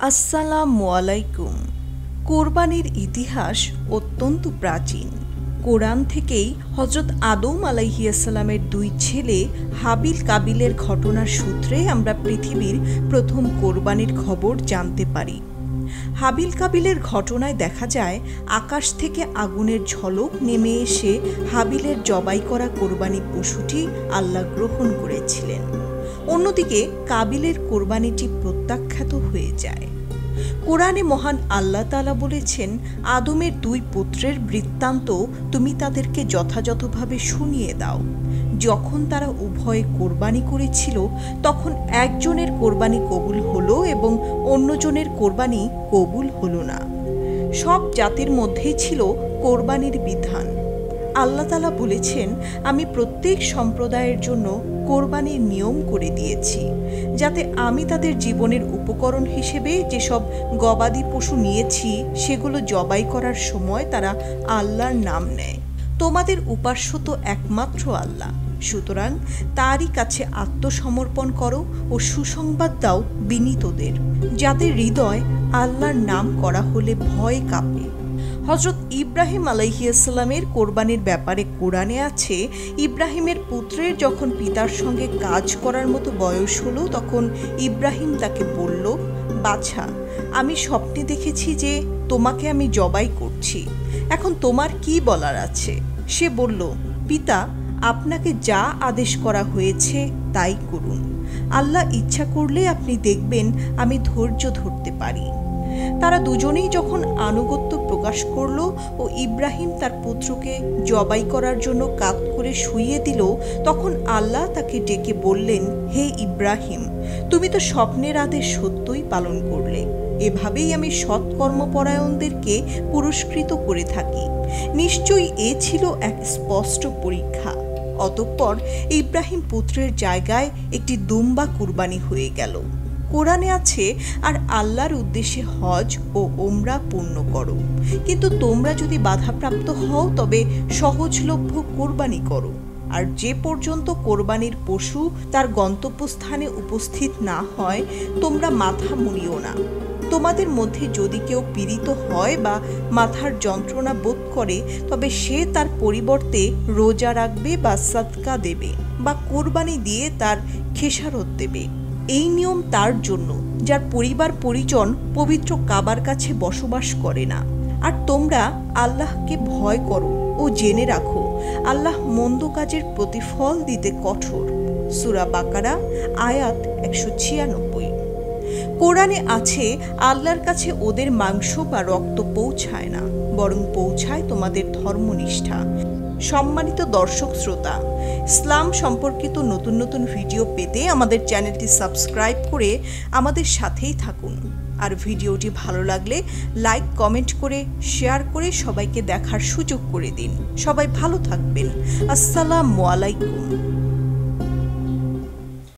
আসসালামু আলাইকুম। কোরবানির ইতিহাস অত্যন্ত প্রাচীন। কোরআন থেকেই হজরত আদম আলাইহিসসালামের দুই ছেলে হাবিল কাবিলের ঘটনার সূত্রে আমরা পৃথিবীর প্রথম কোরবানির খবর জানতে পারি। হাবিল কাবিলের ঘটনায় দেখা যায় আকাশ থেকে আগুনের ঝলক নেমে এসে হাবিলের জবাই করা কোরবানি পশুটি আল্লাহ গ্রহণ করেছিলেন। অন্যদিকে কাবিলের কোরবানিটি প্রত্যাখ্যাত হয়ে যায়। কোরআনে মহান আল্লাহ তাআলা বলেছেন, আদমের দুই পুত্রের বৃত্তান্ত তুমি তাদেরকে যথাযথভাবে শুনিয়ে দাও। যখন তারা উভয়ে কোরবানি করেছিল তখন একজনের কোরবানি কবুল হলো এবং অন্যজনের কোরবানি কবুল হলো না। সব জাতির মধ্যেই ছিল কোরবানির বিধান। আল্লাহ তাআলা বলেছেন, আমি প্রত্যেক সম্প্রদায়ের জন্য কোরবানির নিয়ম করে দিয়েছি, যাতে আমি তাদের জীবনের উপকরণ হিসেবে যেসব গবাদি পশু নিয়েছি সেগুলো জবাই করার সময় তারা আল্লাহর নাম নেয়। তোমাদের উপাস্য তো একমাত্র আল্লাহ, সুতরাং তারই কাছে আত্মসমর্পণ করো ও সুসংবাদ দাও বিনীতদের, যাদের হৃদয় আল্লাহর নাম করা হলে ভয় কাঁপে। হজরত ইব্রাহিম আলাইহিসসালামের কোরবানির ব্যাপারে কোরআনে আছে, ইব্রাহিমের পুত্রের যখন পিতার সঙ্গে কাজ করার মতো বয়স হলো তখন ইব্রাহিম তাকে বলল, বাছা, আমি স্বপ্নে দেখেছি যে তোমাকে আমি জবাই করছি, এখন তোমার কি বলার আছে? সে বলল, পিতা, আপনাকে যা আদেশ করা হয়েছে তাই করুন। আল্লাহ ইচ্ছা করলে আপনি দেখবেন আমি ধৈর্য ধরতে পারি। তারা দুজনেই যখন আনুগত্য প্রকাশ করল ও ইব্রাহিম তার পুত্রকে জবাই করার জন্য কাত করে শুইয়ে দিল, তখন আল্লাহ তাকে ডেকে বললেন, হে ইব্রাহিম, তুমি তো স্বপ্নের আদেশ সত্যই পালন করলে। এভাবেই আমি সৎকর্মপরায়ণদেরকে পুরস্কৃত করে থাকি। নিশ্চয়ই এ ছিল এক স্পষ্ট পরীক্ষা। অতঃপর ইব্রাহিম পুত্রের জায়গায় একটি দুম্বা কুরবানি হয়ে গেল। কোরআনে আছে, আর আল্লাহর উদ্দেশ্যে হজ ও ওমরা পূর্ণ করো, কিন্তু তোমরা যদি বাধাপ্রাপ্ত হও তবে সহজলভ্য কোরবানি করো। আর যে পর্যন্ত কোরবানির পশু তার গন্তব্যস্থানে উপস্থিত না হয় তোমরা মাথা মুড়িও না। তোমাদের মধ্যে যদি কেউ পীড়িত হয় বা মাথার যন্ত্রণা বোধ করে তবে সে তার পরিবর্তে রোজা রাখবে বা সাদকা দেবে বা কোরবানি দিয়ে তার খেসারত দেবে। এই নিয়ম তার জন্য যার পরিবার পরিজন পবিত্র কাবার কাছে বসবাস করে না। আর তোমরা আল্লাহকে ভয় করো ও জেনে রাখো, আল্লাহ মন্দ কাজের প্রতিফল দিতে কঠোর। সূরা বাকারা আয়াত 196। কোরআনে আছে, আল্লাহর কাছে ওদের মাংস বা রক্ত পৌঁছায় না, বরং পৌঁছায় তোমাদের ধর্মনিষ্ঠা। সম্মানিত দর্শক শ্রোতা, ইসলাম সম্পর্কিত নতুন নতুন ভিডিও পেতে আমাদের চ্যানেলটি সাবস্ক্রাইব করে আমাদের সাথেই থাকুন। আর ভিডিওটি ভালো লাগলে লাইক, কমেন্ট করে শেয়ার করে সবাইকে দেখার সুযোগ করে দিন। সবাই ভালো থাকবেন। আসসালামু আলাইকুম।